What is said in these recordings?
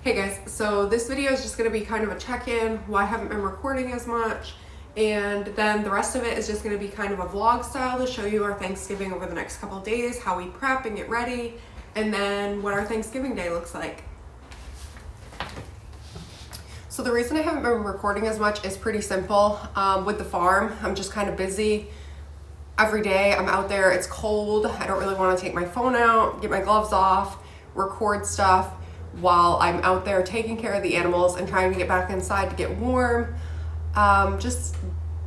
Hey guys, so this video is just going to be kind of a check-in, why I haven't been recording as much, and then the rest of it is just going to be kind of a vlog style to show you our Thanksgiving over the next couple of days, how we prep and get ready, and then what our Thanksgiving day looks like. So the reason I haven't been recording as much is pretty simple. With the farm, I'm just kind of busy. Every day I'm out there, it's cold, I don't really want to take my phone out, get my gloves off, record stuff while I'm out there taking care of the animals and trying to get back inside to get warm. Just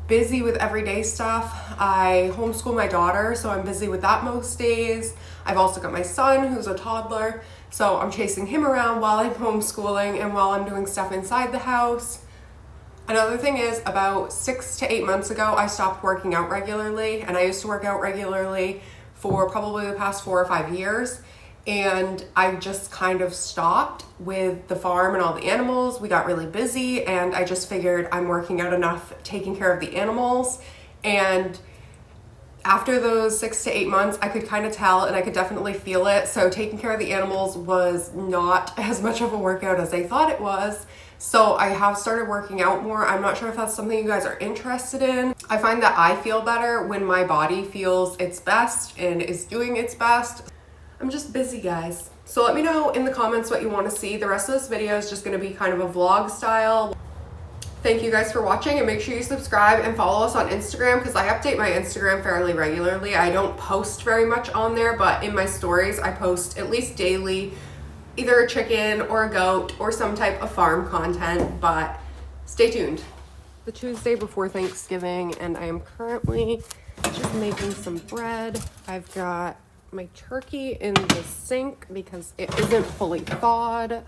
busy with everyday stuff. I homeschool my daughter, so I'm busy with that most days. I've also got my son who's a toddler, so I'm chasing him around while I'm homeschooling and while I'm doing stuff inside the house. Another thing is, about 6 to 8 months ago, I stopped working out regularly, and I used to work out regularly for probably the past 4 or 5 years. And I just kind of stopped with the farm and all the animals. We got really busy, and I just figured I'm working out enough taking care of the animals. And after those 6 to 8 months, I could kind of tell, and I could definitely feel it. So taking care of the animals was not as much of a workout as I thought it was. So I have started working out more. I'm not sure if that's something you guys are interested in. I find that I feel better when my body feels its best and is doing its best. I'm just busy, guys. So let me know in the comments what you want to see. The rest of this video is just going to be kind of a vlog style. Thank you guys for watching, and make sure you subscribe and follow us on Instagram because I update my Instagram fairly regularly. I don't post very much on there, but in my stories I post at least daily either a chicken or a goat or some type of farm content, but stay tuned. The Tuesday before Thanksgiving, and I am currently just making some bread. I've got my turkey in the sink because it isn't fully thawed.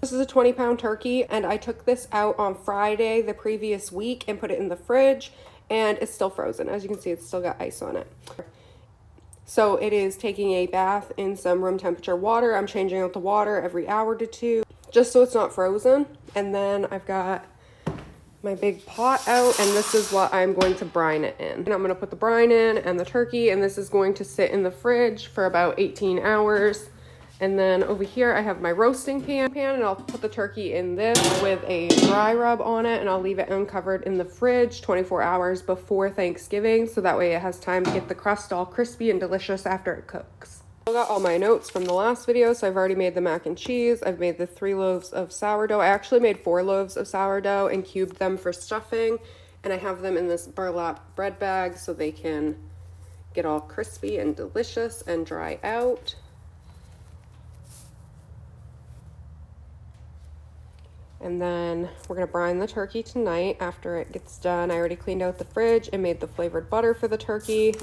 This is a 20-pound turkey, and I took this out on Friday the previous week and put it in the fridge, and it's still frozen. As you can see, it's still got ice on it. So it is taking a bath in some room temperature water. I'm changing out the water every hour to 2 just so it's not frozen. And then I've got my big pot out, and this is what I'm going to brine it in. And I'm going to put the brine in and the turkey, and this is going to sit in the fridge for about 18 hours. And then over here I have my roasting pan, and I'll put the turkey in this with a dry rub on it, and I'll leave it uncovered in the fridge 24 hours before Thanksgiving, so that way it has time to get the crust all crispy and delicious after it cooks. I got all my notes from the last video, so I've already made the mac and cheese. I've made the 3 loaves of sourdough. I actually made 4 loaves of sourdough and cubed them for stuffing, and I have them in this burlap bread bag so they can get all crispy and delicious and dry out. And then we're gonna brine the turkey tonight after it gets done. I already cleaned out the fridge and made the flavored butter for the turkey.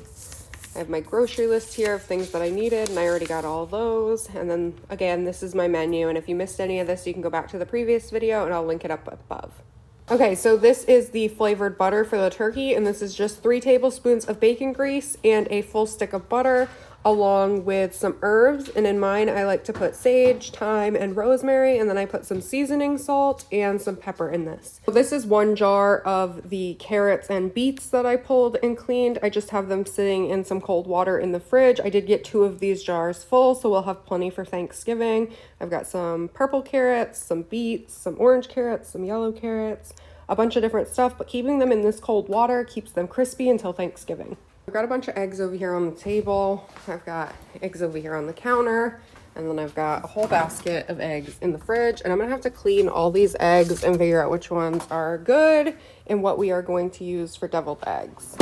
I have my grocery list here of things that I needed, and I already got all those. And then again, this is my menu, and if you missed any of this, you can go back to the previous video and I'll link it up above. Okay, so this is the flavored butter for the turkey, and this is just 3 tablespoons of bacon grease and a full stick of butter, along with some herbs. And in mine, I like to put sage, thyme, and rosemary, and then I put some seasoning salt and some pepper in this. So this is 1 jar of the carrots and beets that I pulled and cleaned. I just have them sitting in some cold water in the fridge. I did get 2 of these jars full, so we'll have plenty for Thanksgiving. I've got some purple carrots, some beets, some orange carrots, some yellow carrots, a bunch of different stuff, but keeping them in this cold water keeps them crispy until Thanksgiving. I've got a bunch of eggs over here on the table. I've got eggs over here on the counter, and then I've got a whole basket of eggs in the fridge, and I'm gonna have to clean all these eggs and figure out which ones are good and what we are going to use for deviled eggs.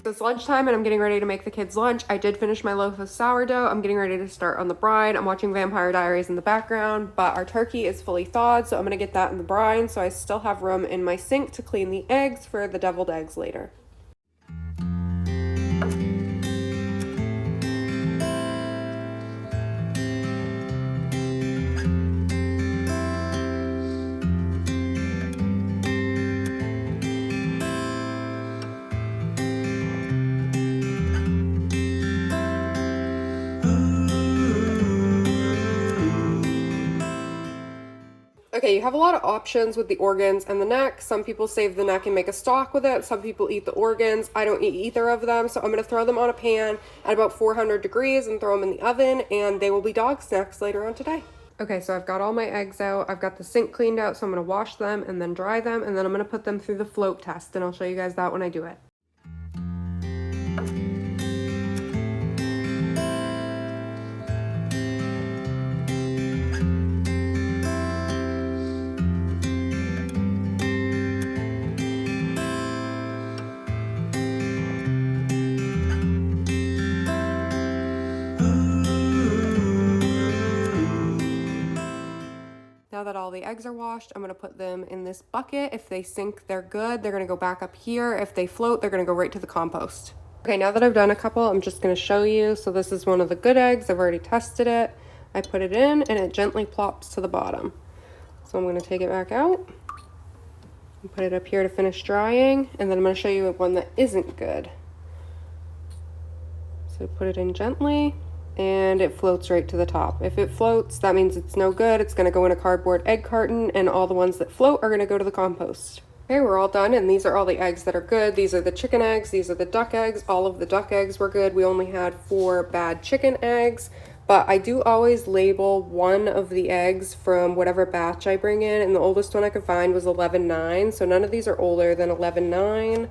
It's lunchtime, and I'm getting ready to make the kids lunch. I did finish my loaf of sourdough. I'm getting ready to start on the brine. I'm watching Vampire Diaries in the background, but our turkey is fully thawed, so I'm gonna get that in the brine, so I still have room in my sink to clean the eggs for the deviled eggs later. Okay, you have a lot of options with the organs and the neck. Some people save the neck and make a stock with it. Some people eat the organs. I don't eat either of them, so I'm going to throw them on a pan at about 400 degrees and throw them in the oven, and they will be dog snacks later on today. Okay, so I've got all my eggs out. I've got the sink cleaned out, so I'm gonna wash them and then dry them, and then I'm gonna put them through the float test, and I'll show you guys that when I do it. Now that all the eggs are washed, I'm gonna put them in this bucket. If they sink, they're good. They're gonna go back up here. If they float, they're gonna go right to the compost. Okay, now that I've done a couple, I'm just gonna show you. So this is one of the good eggs. I've already tested it. I put it in and it gently plops to the bottom. So I'm gonna take it back out and put it up here to finish drying. And then I'm gonna show you one that isn't good. So put it in gently and it floats right to the top. If it floats, that means it's no good. It's gonna go in a cardboard egg carton, and all the ones that float are gonna go to the compost. Okay, we're all done, and these are all the eggs that are good. These are the chicken eggs, these are the duck eggs. All of the duck eggs were good. We only had 4 bad chicken eggs, but I do always label one of the eggs from whatever batch I bring in, and the oldest one I could find was 11.9, so none of these are older than 11.9.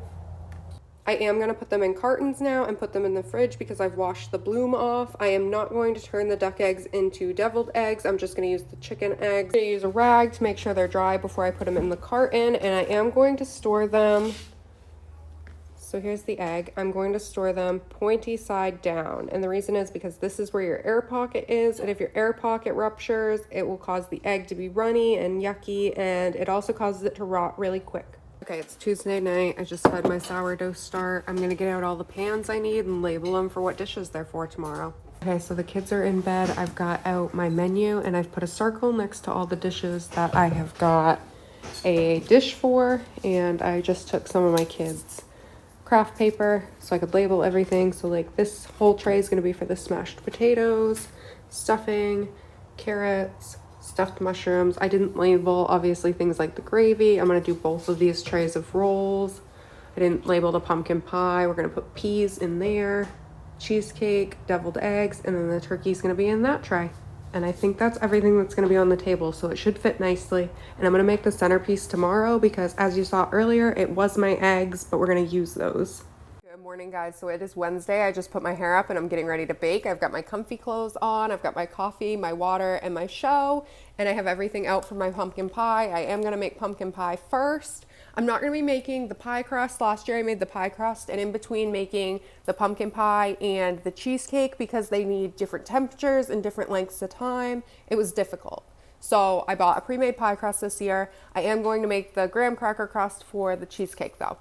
I am going to put them in cartons now and put them in the fridge because I've washed the bloom off. I am not going to turn the duck eggs into deviled eggs. I'm just going to use the chicken eggs. I'm going to use a rag to make sure they're dry before I put them in the carton, and I am going to store them. So here's the egg. I'm going to store them pointy side down, and the reason is because this is where your air pocket is, and if your air pocket ruptures, it will cause the egg to be runny and yucky, and it also causes it to rot really quick. Okay, it's Tuesday night. I just fed my sourdough start. I'm gonna get out all the pans I need and label them for what dishes they're for tomorrow. Okay, so the kids are in bed. I've got out my menu and I've put a circle next to all the dishes that I have got a dish for, and I just took some of my kids' craft paper so I could label everything. So like this whole tray is gonna be for the smashed potatoes, stuffing, carrots, stuffed mushrooms. I didn't label obviously things like the gravy. I'm gonna do both of these trays of rolls. I didn't label the pumpkin pie. We're gonna put peas in there, cheesecake, deviled eggs, and then the turkey's gonna be in that tray. And I think that's everything that's gonna be on the table, so it should fit nicely. And I'm gonna make the centerpiece tomorrow because as you saw earlier, it was my eggs, but we're gonna use those. Good morning, guys. So it is Wednesday. I just put my hair up and I'm getting ready to bake. I've got my comfy clothes on. I've got my coffee, my water, and my show. And I have everything out for my pumpkin pie. I am going to make pumpkin pie first. I'm not going to be making the pie crust. Last year I made the pie crust, and in between making the pumpkin pie and the cheesecake, because they need different temperatures and different lengths of time, it was difficult. So I bought a pre-made pie crust this year. I am going to make the graham cracker crust for the cheesecake though.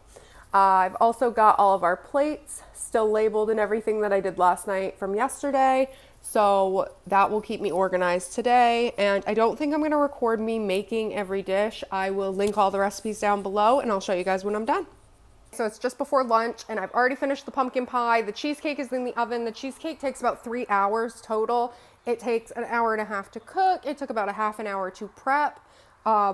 I've also got all of our plates still labeled and everything that I did last night from yesterday. So that will keep me organized today. And I don't think I'm going to record me making every dish. I will link all the recipes down below and I'll show you guys when I'm done. So it's just before lunch and I've already finished the pumpkin pie. The cheesecake is in the oven. The cheesecake takes about 3 hours total. It takes an hour and a half to cook. It took about a half an hour to prep.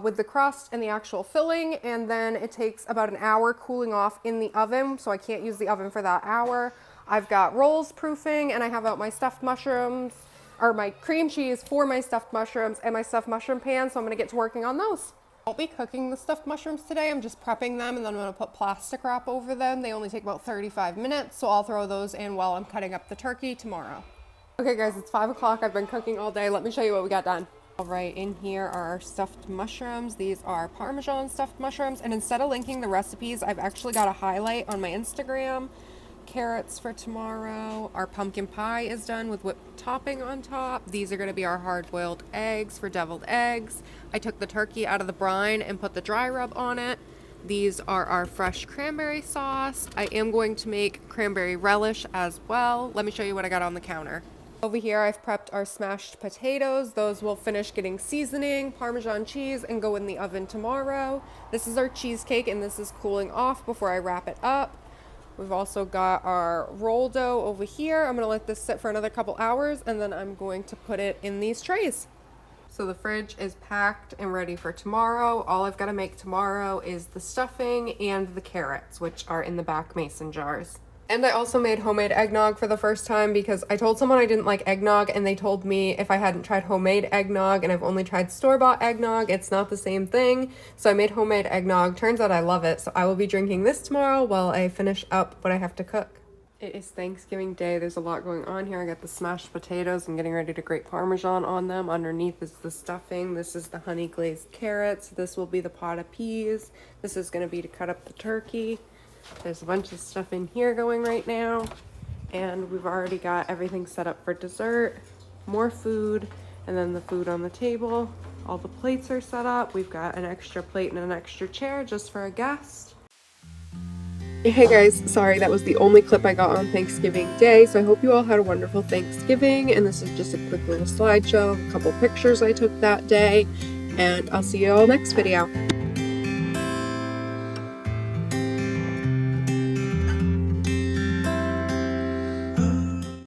With the crust and the actual filling, and then it takes about an hour cooling off in the oven, so I can't use the oven for that hour. I've got rolls proofing, and I have out my stuffed mushrooms, or my cream cheese for my stuffed mushrooms and my stuffed mushroom pan, so I'm gonna get to working on those. I won't be cooking the stuffed mushrooms today. I'm just prepping them, and then I'm gonna put plastic wrap over them. They only take about 35 minutes, so I'll throw those in while I'm cutting up the turkey tomorrow. Okay guys, it's 5 o'clock. I've been cooking all day. Let me show you what we got done. All right, in here are our stuffed mushrooms. These are Parmesan stuffed mushrooms, and instead of linking the recipes, I've actually got a highlight on my Instagram. Carrots for tomorrow. Our pumpkin pie is done with whipped topping on top. These are going to be our hard-boiled eggs for deviled eggs. I took the turkey out of the brine and put the dry rub on it. These are our fresh cranberry sauce. I am going to make cranberry relish as well. Let me show you what I got on the counter. Over here, I've prepped our smashed potatoes. Those will finish getting seasoning, Parmesan cheese, and go in the oven tomorrow. This is our cheesecake, and this is cooling off before I wrap it up. We've also got our roll dough over here. I'm gonna let this sit for another couple hours, and then I'm going to put it in these trays. So the fridge is packed and ready for tomorrow. All I've gotta make tomorrow is the stuffing and the carrots, which are in the back mason jars. And I also made homemade eggnog for the first time because I told someone I didn't like eggnog and they told me if I hadn't tried homemade eggnog, and I've only tried store-bought eggnog, it's not the same thing. So I made homemade eggnog. Turns out I love it. So I will be drinking this tomorrow while I finish up what I have to cook. It is Thanksgiving Day. There's a lot going on here. I got the smashed potatoes. I'm getting ready to grate Parmesan on them. Underneath is the stuffing. This is the honey glazed carrots. This will be the pot of peas. This is going to be to cut up the turkey. There's a bunch of stuff in here going right now, and we've already got everything set up for dessert, more food, and then the food on the table. All the plates are set up. We've got an extra plate and an extra chair just for a guest. Hey guys, sorry that was the only clip I got on Thanksgiving Day, so I hope you all had a wonderful Thanksgiving, and this is just a quick little slideshow, a couple pictures I took that day, and I'll see you all next video.